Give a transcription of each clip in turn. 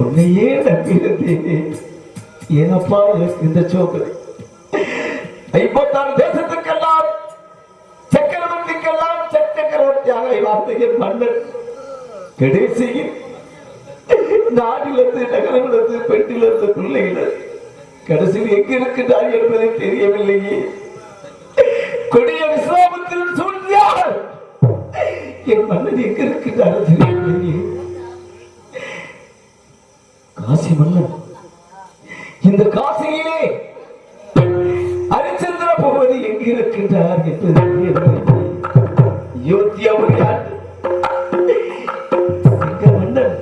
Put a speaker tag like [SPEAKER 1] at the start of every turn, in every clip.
[SPEAKER 1] உன்னையே நம்பியிருந்தேன். ஏனப்பா எனக்கு இந்த சோதனை? 56 தேசத்துக்கெல்லாம் சக்கரவர்த்திக்கெல்லாம் சக்கரவர்த்தியாக வார்த்தையின் மன்னன் கடைசியில் நாட்டிலிருந்து நகரமிலிருந்து பெட்டிலிருந்து பிள்ளைகள் கடைசியில் எங்க இருக்கின்றார் என்பதை தெரியவில்லையே. கொடிய விஸ்ராமத்தில் சூழ்ந்தார் என் மன்னன் எங்க இருக்கின்றார் தெரியவில்லையே. காசி மன்னன் இந்த காசியிலே ஹரிச்சந்திர பகவதி எங்க இருக்கின்றார் என்பது எங்க மன்னன்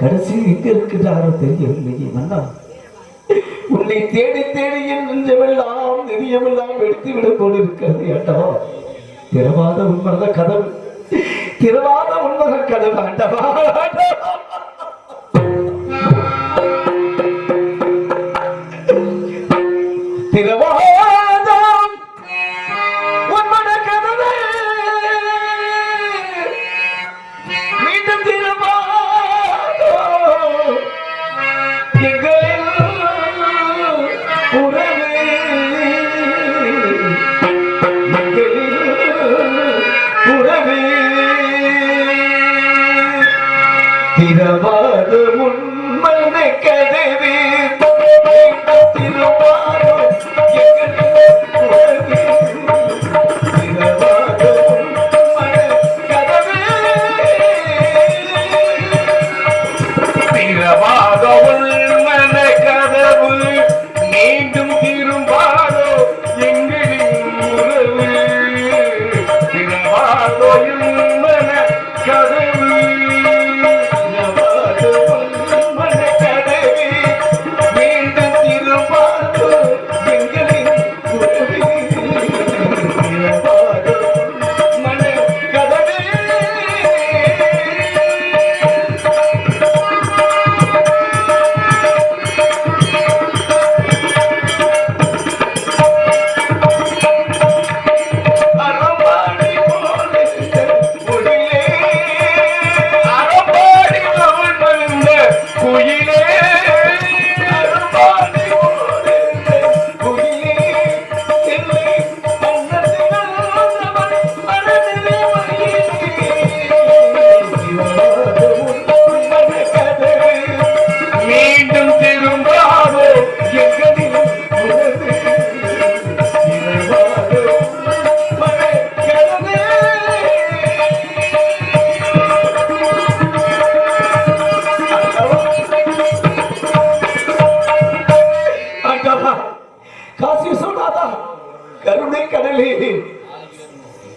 [SPEAKER 1] கடைசியில் எங்க இருக்கின்றாரோ தெரியவில்லையே. மன்னா, உன்னை தேடி தேடி என் நெஞ்சமெல்லாம் நெறியமெல்லாம் எடுத்துவிடும் போல இருக்கிறது. ஆண்டவா, திறவாத உண்மத கதவு, திறவாத உண்மத கதவு ஆண்டவா. திறவாதாம் உன்மன கதவு மீண்டும் திறவாதோ எங்களில் உறவு, எங்களில் உறவு திறவாத உன்மன கதவு திருவாரோ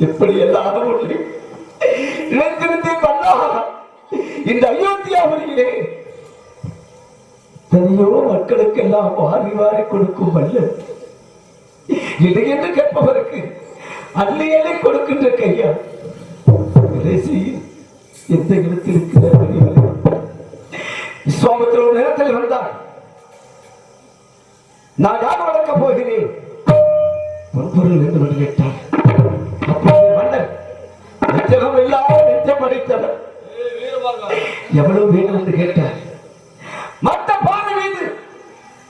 [SPEAKER 1] இப்படி எல்லாம் இந்த அயோத்தியாவிலே தனியோ மக்களுக்கெல்லாம் வாரி வாரி கொடுக்கும் வல்ல இது என்று கேட்பவருக்கு அள்ளி அள்ளி கொடுக்கின்ற கையா எந்த இடத்தில் இருக்கிற விஸ்வாமித்திர நேரத்தில் வந்தார். நான் யார் வளர்க்கப் போகிறேன் பொன்பொருள் என்று கேட்டார். நெஞ்சகம் இல்லாமல் நெஞ்சம் அடைத்தவர் எவ்வளவு வேண்டும் என்று கேட்டார். மற்ற பாதை மீது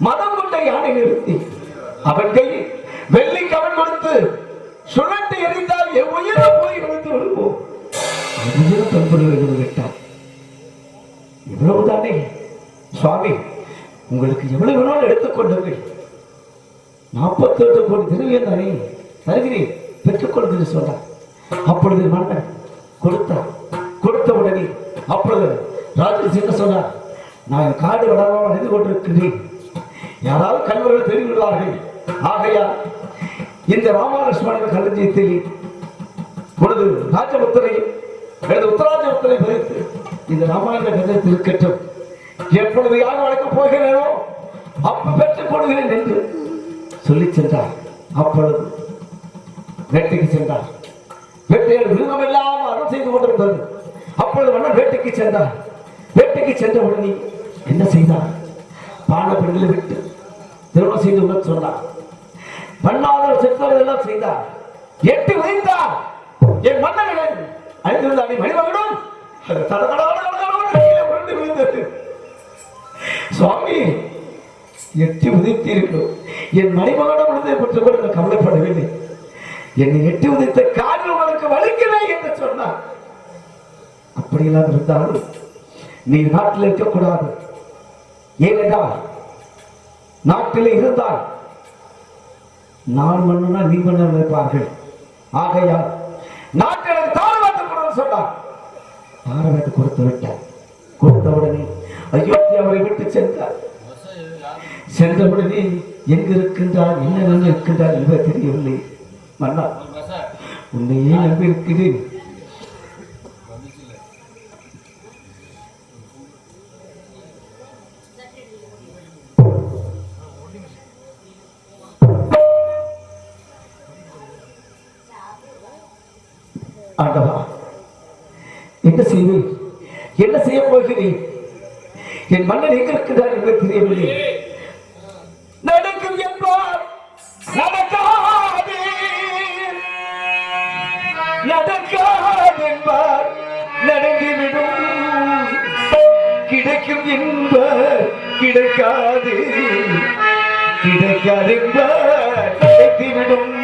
[SPEAKER 1] மதம் கொண்ட யானை நிறுத்தி அவன் கையில் வெள்ளி கவன் கொடுத்து சுழட்டி எறிந்தால் என் உயிரை போய் கொடுத்து விடுவோம். கேட்டார். இவ்வளவுதானே சுவாமி, உங்களுக்கு எவ்வளவு வேணாலும் எடுத்துக்கொள்ளுங்கள். 48 கோடி திருவியம் தானே தருகிறேன், பெற்றுக் கொள்கிறேன் சொன்னார். அப்பொழுது மன்னன் கொடுத்தார். கொடுத்த உடனே அப்பொழுது ராஜேஷ் என்ன சொன்னார், நான் காடு வளராமல் அறிந்து கொண்டிருக்கிறேன், யாராவது கல்வர்கள் தெரிந்து விடுவார்கள். ஆகையா இந்த ராமலட்சுமணன் களஞ்சியத்தில் பொழுது ராஜபுத்தரை உத்தராஜபுத்தரை பதித்து இந்த ராமாயண கதையில் இருக்கட்டும். எப்பொழுது யார் வளர்க்கப் போகிறேனோ அப்ப பெற்றுக் கொள்கிறேன் என்று சொல்லி சென்றார். அப்பொழுது வேட்டைக்கு சென்றார். வேட்டையில் மிருகம் எல்லாம் அருள் செய்து கொண்டிருந்தது. அப்பொழுது மன்னர் வேட்டைக்கு சென்றார். வேட்டைக்கு சென்ற உடனே என்ன செய்தார், பாண்ட பெண்களை விட்டு திருமணம் செய்து கொள்ள சொன்னார். பண்ணாத செத்தவர்கள் எல்லாம் செய்தார். 8 வைத்தார். என் மன்னர்கள் அழிந்திருந்த மணிமகனும் விழுந்தது. எட்டி உதைத்தீர்களோ என் மணிமகனம் விழுதை பற்றி கூட நான் கவலைப்படவில்லை. என்னை எட்டி உதைத்த காரில் உங்களுக்கு வலிக்கலை என்று சொன்னார். அப்படியெல்லாம் இருந்தாலும் நீ நாட்டில் இருக்கக்கூடாது. ஏனென்றால் நாட்டில் இருந்தால் நான் மன்னனா நீ மன்னர் நினைப்பார்கள். ஆகையால் நாட்டில் தாழ்வாட்டு சொன்னார். தாரவாட்டு கொடுத்து விட்டார். கொடுத்தவுடனே அயோத்தியாவை விட்டு சென்றார். சென்றவுடனே எங்கு இருக்கின்றார், என்ன இருக்கின்றார் என்பது தெரியவில்லை. மன்னா, உன்னையே நம்பி இருக்கிறேன். ஆண்டவா, என்ன செய்வேன், என்ன செய்ய போகிறேன்? என் மன்னன் எங்க இருக்கிறார் என்பது தெரியவில்லை. நடக்கும் என்பார் நடக்காது, நடக்காது என்பார் நடந்துவிடும். கிடைக்கும் என்பார் கிடைக்காது, கிடைக்காது என்பார் கிடைத்துவிடும்.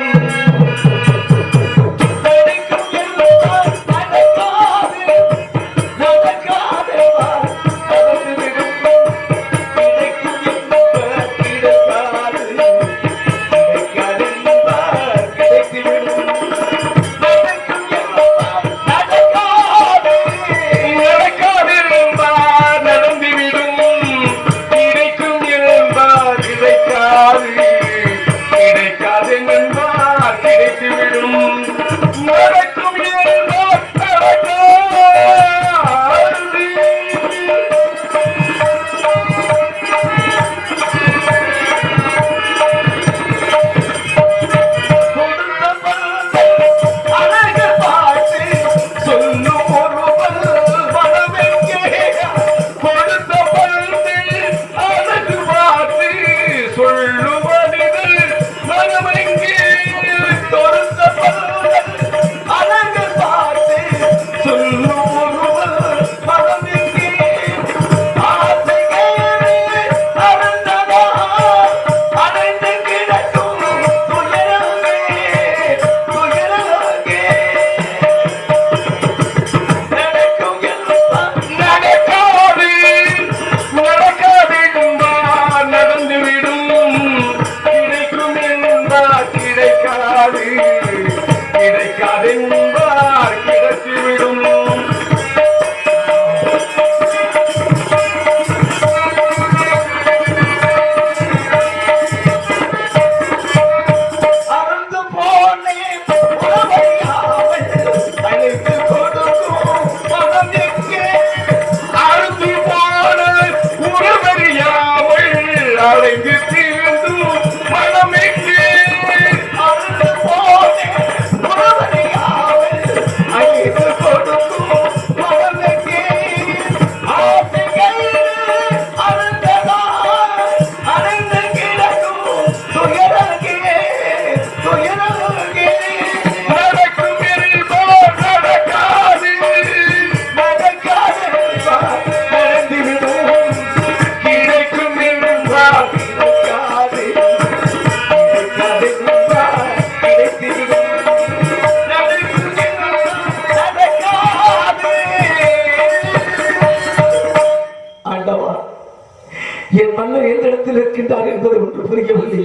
[SPEAKER 1] என் மன்னர் எந்த இடத்தில் இருக்கின்றார் என்பதை ஒன்று புரியவில்லை.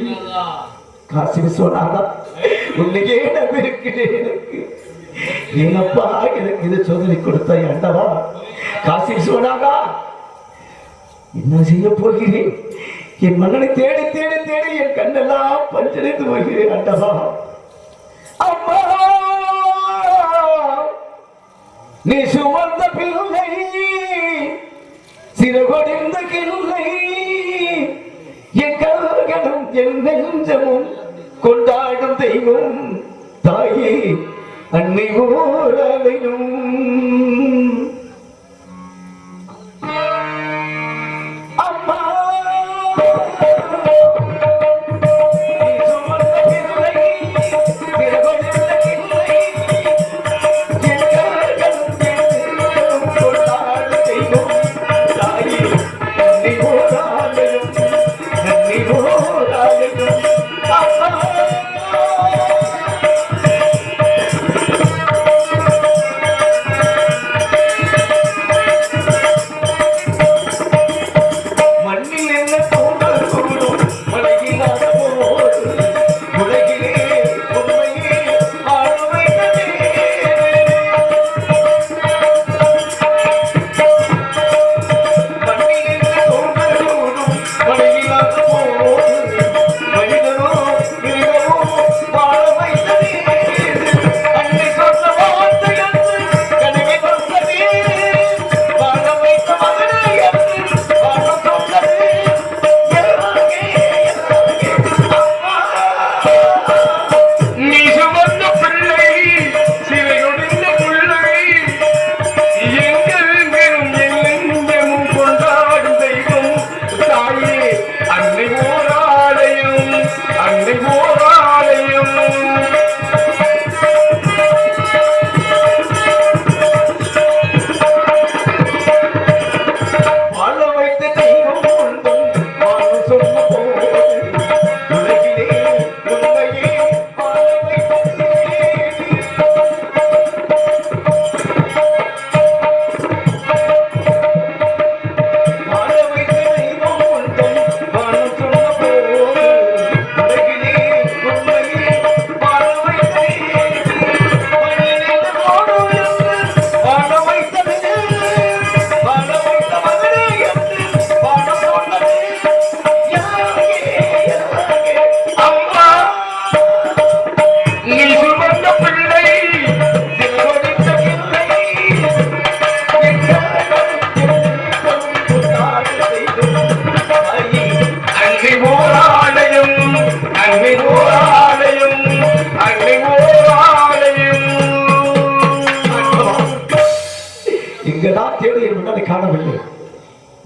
[SPEAKER 1] காசி விஸ்வநாதா, உன்னையே நம்பி இருக்கிறேன். எனக்கு என்னப்பா எனக்கு இதை சோதனை கொடுத்தாய் ஆண்டவா. காசி விஸ்வநாதா, என்ன செய்ய போகிறேன்? என் மன்னனை தேடி தேடி தேடி என் கண்ணெல்லாம் பஞ்சடைந்து போகிறேன் ஆண்டவா. அம்மா, நீ சுமந்த பிள்ளை சிறுகொடிந்த கிள்ளை, என் கல்கணும் என் நெஞ்சமும் கொண்டாடும் தெய்வம் தாயே அன்னை ஊரலையும். அம்மா, நீ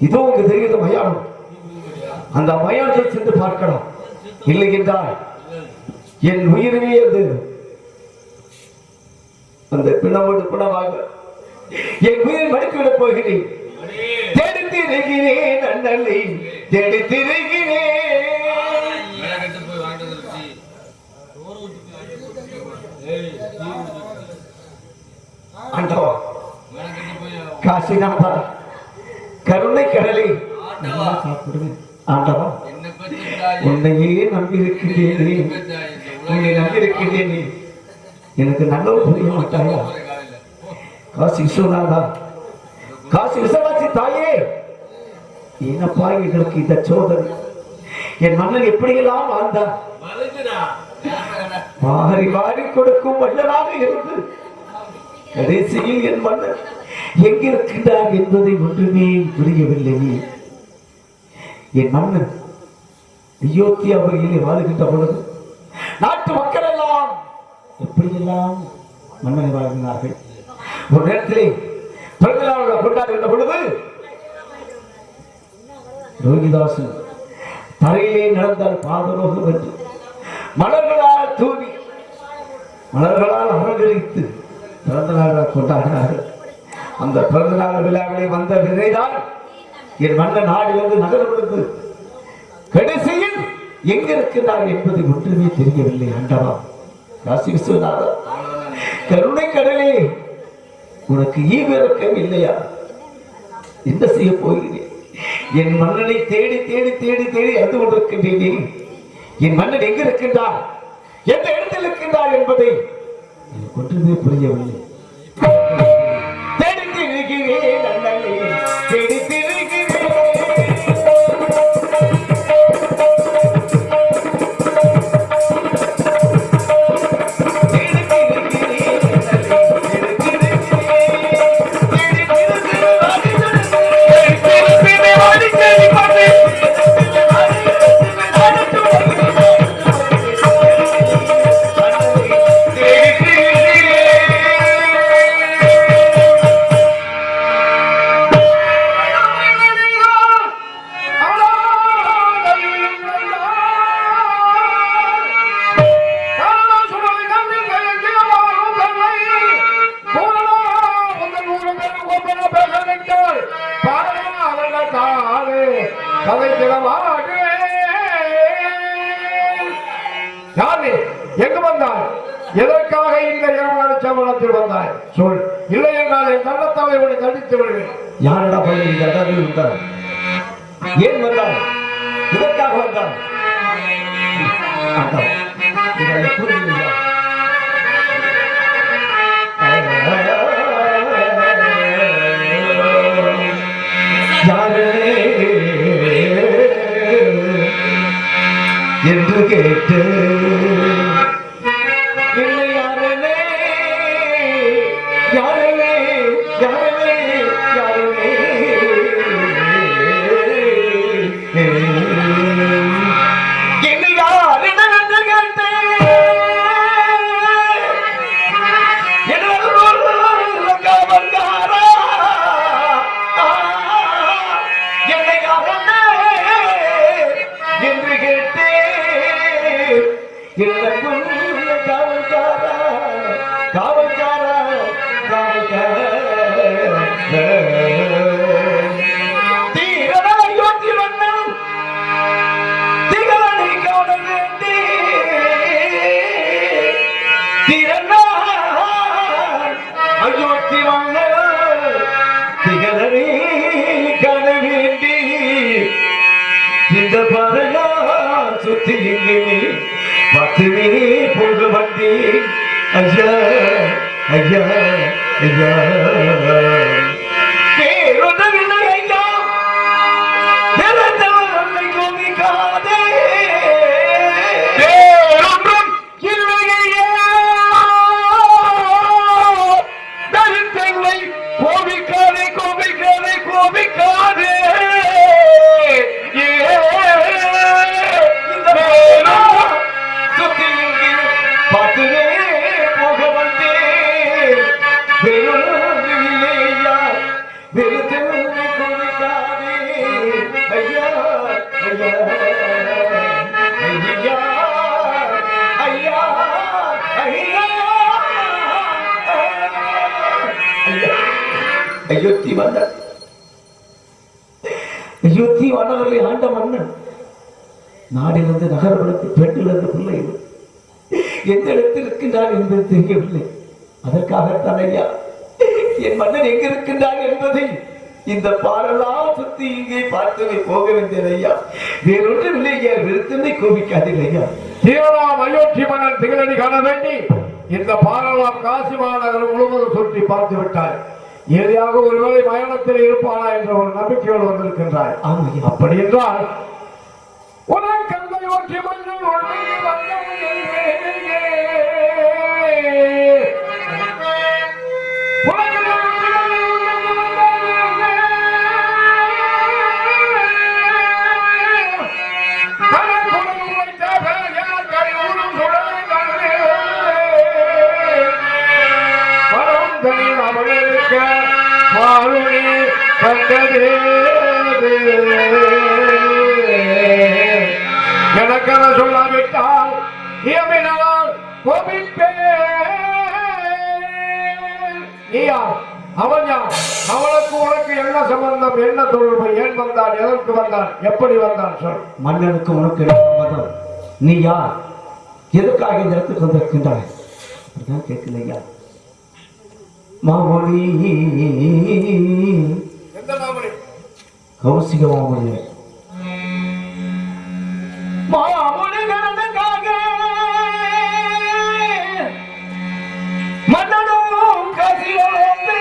[SPEAKER 1] இதோ உங்க தெரியுது மயானம். அந்த மயானத்தை சென்று பார்க்கலாம். இல்லை என்றால் என் உயிரே அந்த பிணவோடு பிணமாக என் உயிரை மடித்துவிடப் போகிறேன். தேடித்திருக்கிறேன் அண்ணலை, தேடித்திருக்கிறேன். ஆண்டவா, காசிநாதா, கருணை கடலை சாப்பிடுவேன். ஆண்டவா, உன்னையே நம்பியிருக்கிறேனே, உன்னை நம்பியிருக்கிறேனே, எனக்கு நல்லது புரிய மாட்டாயா? காசி விஸ்வநாதா, காசி விஸ்வநாசி தாயே, என்னப்பா எங்களுக்கு இந்த சோதனை? என் மன்னன் எப்படியெல்லாம் வாழ்ந்தார்? வாரி வாரி கொடுக்கும் மன்னனாக இருந்து கடைசியில் என் மன்னன் எங்கிருக்கின்றார் என்பதை ஒன்றுமே புரியவில்லை. என் மன்னன் அயோத்தியாவிலே வாழுகின்ற பொழுது நாட்டு மக்கள் எல்லாம் எப்படியெல்லாம் மன்னனை வாழ்கிறார்கள். ஒரு நேரத்திலே பிறந்தநாளை கொண்டாடுகின்ற பொழுது ரோகிதாசன் தரையிலே நடந்தால் பாதரோகம் என்று மலர்களால் தூவி மலர்களால் அலங்கரித்து பிறந்த நாளாக கொண்டாடினார்கள். அந்த பிறந்த நாள் விழாவிலே வந்த விரைதான் என் மன்னன் நாடிலிருந்து நகரப்படுத்து கடைசியில் எங்க இருக்கிறார் என்பது ஒன்றுமே தெரியவில்லை. ஆண்டவா, காசி விஸ்வநாதா, கருணை கடலே, உனக்கு ஈவிரக்கம் இல்லையா? என்ன செய்ய போகிறேன்? என் மன்னனை தேடி தேடி தேடி தேடி வந்து கொண்டிருக்கின்றேனே. என் மன்னன் எங்க இருக்கின்றார், எந்த இடத்தில் இருக்கின்றார் என்பதை எனக்கு ஒன்றுமே புரியவில்லை. தேடி திரிகிறேன் அண்ணலே, தேடி திரிகிறேன். எங்கு வந்தாய்? எதற்காக இந்த இரவு சமூகத்தில் வந்தாய்? சொல். இல்லை என்றால் என் கள்ளத்தாவை உன்னை தண்டித்து விடுவேன். யாரடா போய் இந்த இடத்தில் வந்தார்? ஏன் வந்தார்? எதற்காக வந்தார்? புரியலையா? யாரே என்று கேட்டு இல்லை, யாரே யாரே யாரே யாரே என்னை யாரிடம் என்று கேட்டு என்னை என்று கேட்டு காவல்காரா காவல்காரா காவல்காரா தீரனாய் யோத்தி வண்ணன் திகழனை காண வேண்டி தீரனாய் அயோத்தி வண்ணன் திகழனை காண வேண்டி இந்த பரகா சுத்தி பத்துவே போக வந்தேன். ஐயா ஐயா ஐயா, வேறொன்றுமில்லை ஐயா, வேறொன்றை கோபிக்காதே, வேறொன்றும் இல்லை ஐயா, தரித்தங்களை கோபிக்காதே கோபிக்காதே கோபிக்காதே. பத்துவே போக வந்தேன், வேறொன்றுமில்லை அயோத்தி மன்னன், அயோத்தி மன்னர்களை ஆண்ட மன்னன் நாடிலிருந்து நகரப்படுத்தி பெண்ணிலிருந்து பிள்ளைகள் எந்த இடத்தில் இருக்கின்றான் என்பது தெரியவில்லை. அதற்காகத்தான் ஐயா என் மன்னன் எங்க இருக்கின்றான் என்பதை இந்த பாடலாம் சுத்தி இங்கே பார்த்து போக வேண்டியது ஐயா. வேறொன்றும் இல்லை ஐயா. விருத்தனை கோபிக்காதீர்கள் ஐயா.
[SPEAKER 2] தீரலாம் அயோத்தி மன்னன் திகழடி காண வேண்டி இந்த பாடலாம் காசி மாநகரம் முழுவதும் சுற்றி பார்த்து விட்டார். இறுதியாக ஒருவேளை மரணத்தில் இருப்பானா என்ற ஒரு நம்பிக்கையோடு வந்திருக்கின்றார். அப்படி என்றால் உனக்கு அந்த அயோத்தி மன்னன் எனக்கென சொல்லாவிட்டால் அவன் யார்? அவனுக்கு உனக்கு என்ன சம்பந்தம், என்ன தொடர்பு, ஏன் வந்தான், எதற்கு வந்தான், எப்படி வந்தான் சொல்.
[SPEAKER 1] மன்னனுக்கு உனக்கு என்ன சம்பந்தம்? நீ யார்? எதற்காக இந்த இடத்துக்கு வந்திருக்கின்றாய்? அப்படிதான் கேட்கலையா மாமொழி?
[SPEAKER 2] எந்த மாமொழி?
[SPEAKER 1] கௌசிக மாமொழி. மாமொழிகளுக்காக மன்னனும் கசியோந்து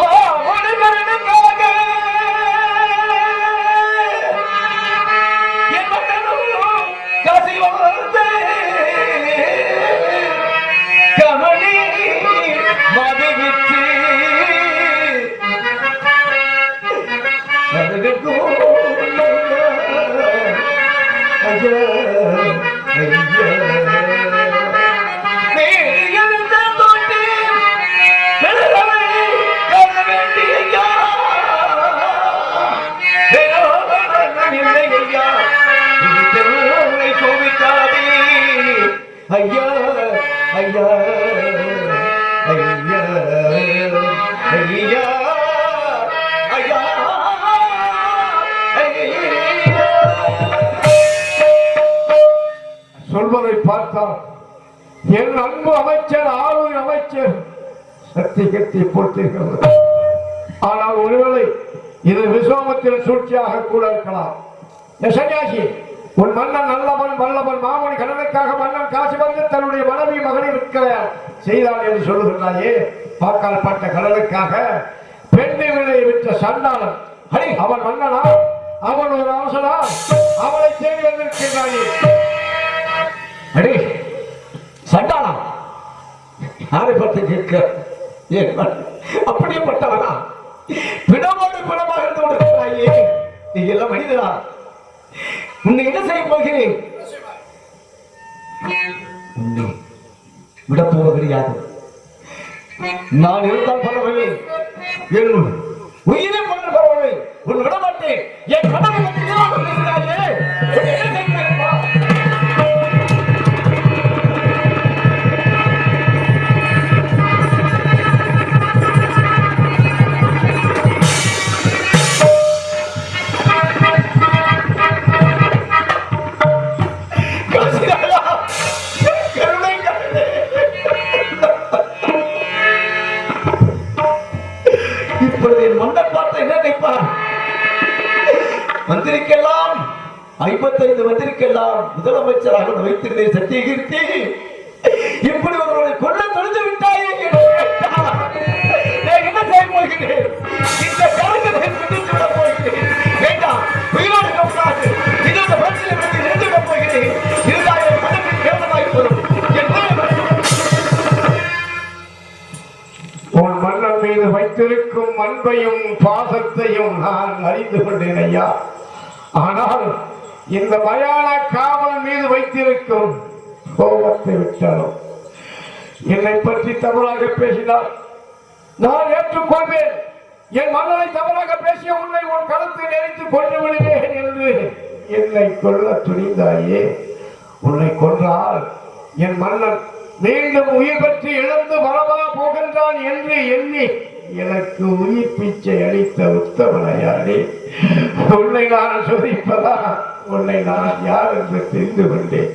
[SPEAKER 1] மாமொழிகளுக்காக என் மன்னனும் கசியோந்து கமலி மதுவித்து ஐயா ஐயா ஐயா ஐயா
[SPEAKER 2] சொல்வதை பார்த்தால் என் அன்பு அமைச்சர், ஆளுநர் அமைச்சர் சத்தியத்தை போட்டிருக்கிறது. ஆனால் ஒருவேளை இது விஸ்வாமத்தின் சூழ்ச்சியாக கூட இருக்கலாம். சன்னியாசி, உன் மன்னன் நல்லவன் வல்லவன், மாமணி கடனுக்காக மன்னன் காசு வந்து தன்னுடைய மனைவி மகனை விற்க செய்தான் என்று சொல்லுகிறாயே. வாக்கால் பட்ட கடனுக்காக பெண்ணை விலை விற்ற சண்டாளன் அவன் மன்னனா? அவன் ஒரு அவசரா? அவனை தேடி வந்திருக்கிறாயே.
[SPEAKER 1] அடே சண்டாளா, யாரை பற்றி கேட்க? அப்படியேப்பட்டவனா? பிணமோடு குணமாக இருந்து கொண்டிருக்கிறாயே. நீ எல்லாம் மனிதனா? உன்னை என்ன செய்ய போகிறேன்? உன்னை விடப்போவது கிடையாது. நான் இருந்தால் பரவாயில்லை, என் உயிரை கொண்டு பரவாயில்லை, உன் விடமாட்டேன். என் கடனை பற்றி பேசுகிறாயே. மந்திரிக்கெல்லாம் 55 மந்திரிக்கெல்லாம் முதலமைச்சராக வைத்திருந்தேன் சத்தியகீர்த்தி. இப்படி ஒருவரை கொல்ல தொழுது விட்டாயே. என்ன செய்ய போகிறேன்? இந்த காலத்தை பிடித்து விட போகிறேன். வேண்டாம், உயிரோடு கூடாது. இந்த பிரச்சனை பற்றி நிறுத்திவிட போகிறேன். இருந்தாலும் மனதில் கேவலமாய் போகும்.
[SPEAKER 2] உன் மன்னன் மீது வைத்திருக்கும் அன்பையும் பாசத்தையும் நான் அறிந்து கொண்டேன் ஐயா. ஆனால் இந்த மயான காவலன் மீது வைத்திருக்கும் கோபத்தை விட்டாலும் என்னை பற்றி தவறாக பேசினார். நான் ஏற்றுக்கொள்வேன். என் மன்னனை தவறாக பேசிய உன்னை உன் கருத்தை நெறித்து கொண்டு விடுவேன் என்று என்னை கொல்ல துணிந்தாயே. உன்னை கொன்றால் என் மன்னன் மீண்டும் உயிர் பெற்று இழந்து வரவா போகின்றான் என்று எண்ணி எனக்கு உயிர் பிச்சை அளித்த உத்தமனையாரே, உன்னை நான் சோதிப்பதா? உன்னை நான் யார் என்று தெரிந்து கொண்டேன்,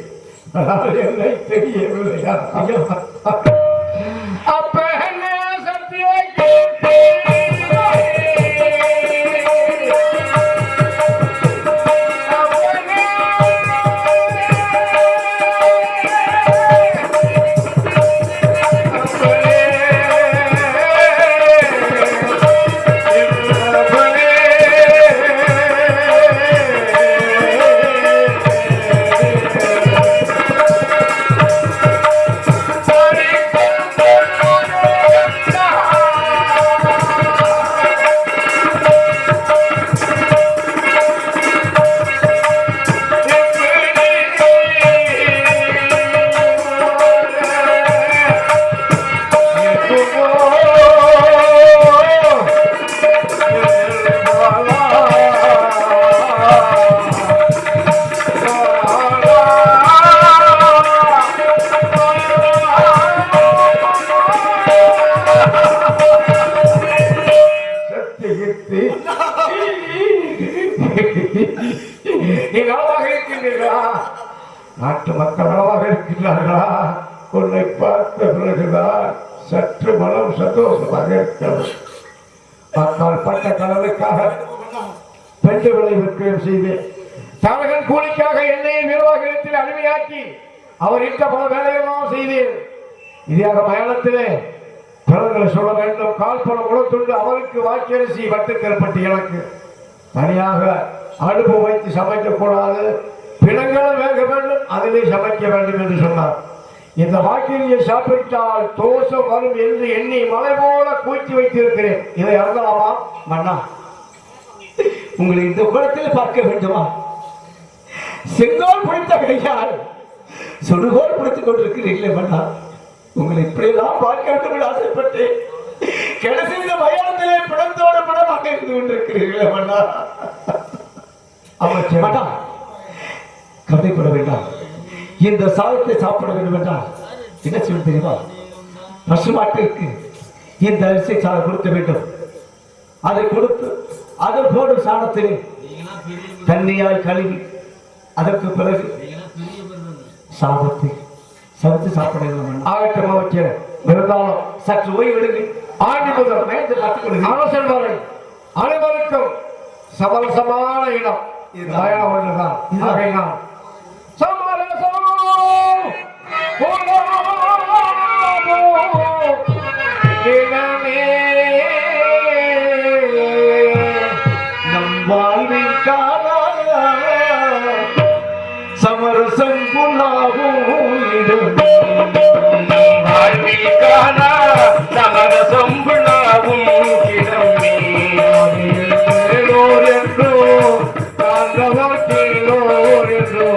[SPEAKER 2] ஆனால் என்னை தெரியவில்லையா? அப்ப என்ன சத்தியை நாட்டு மக்கள் நலமாக இருக்கின்றார்களா? உன்னை பார்த்த பிறகுதான் சற்று மனம் சந்தோஷமாக இருக்கிறது. மக்கள் பட்ட கடலுக்காக பெண்டு விளை விற்கிறேன் செய்தேன். தரகன் கூலிக்காக என்னையை நிர்வாகத்தில் அடிமையாக்கி அவர் இட்ட பல வேலையெல்லாம் செய்தேன். இதாக பயணத்திலே பிறர்களை சொல்ல வேண்டும். கால்பணம் உளத்துண்டு அவருக்கு வாக்கியரிசி வட்டுக்கற்பட்டு எனக்கு தனியாக அடுப்பு வைத்து சமைக்கக்கூடாது, பிணங்களும் வேக வேண்டும், அதிலே சமைக்க வேண்டும் என்று சொன்னார். இந்த வாக்கியை சாப்பிட்டால் தோஷம் வரும் என்று எண்ணி மலை போல கூச்சி வைத்திருக்கிறேன். இதை அருந்தலாமா?
[SPEAKER 1] மன்னா, உங்களை இந்த குளத்தில் பார்க்க வேண்டுமா? செங்கோல் பிடித்த கையால் சுடுகோல் பிடித்துக் கொண்டிருக்கிறீர்களே மன்னா, உங்களை இப்படியெல்லாம் பார்க்க வேண்டும் என்று ஆசைப்பட்டேன். கடைசி இந்த மயானத்திலே பிணத்தோடு பிணமாக இருந்து கொண்டிருக்கிறீர்களே மன்னா.
[SPEAKER 2] அமைச்சர்
[SPEAKER 1] மன்னா, கவலைப்பட வேண்டாம். இந்த சாதத்தை சாப்பிட வேண்டும் என்றால் என்ன செய்ய தெரியுமா? பசுமாட்டிற்கு இந்த அரிசி சாதம் கொடுக்க வேண்டும். அதை கொடுத்து அதை போடும் சாணத்திலே தண்ணியால் கழுவி அதற்கு பிறகு சாதத்தை சமைத்து சாப்பிட வேண்டும்.
[SPEAKER 2] ஆகட்டும் அமைச்சர், இருந்தாலும்
[SPEAKER 1] சற்று ஓய்வெடுங்கள்.
[SPEAKER 2] ஆண்டு முதல் மேய்ந்து பார்த்துக் அரசன் வரை அனைவருக்கும் சமரசமான இடம் இது தயாராக உள்ளதான். ஆகையினால் சமரசம்
[SPEAKER 1] நம் வாழ்விற்கான சமரசம் புல்லாகும் இடம்,
[SPEAKER 2] வாழ்விற்கான சமரசம் புல்லாகும் இடமே. என்றோ காந்தவர்களோர் என்றோ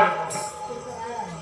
[SPEAKER 2] ஆ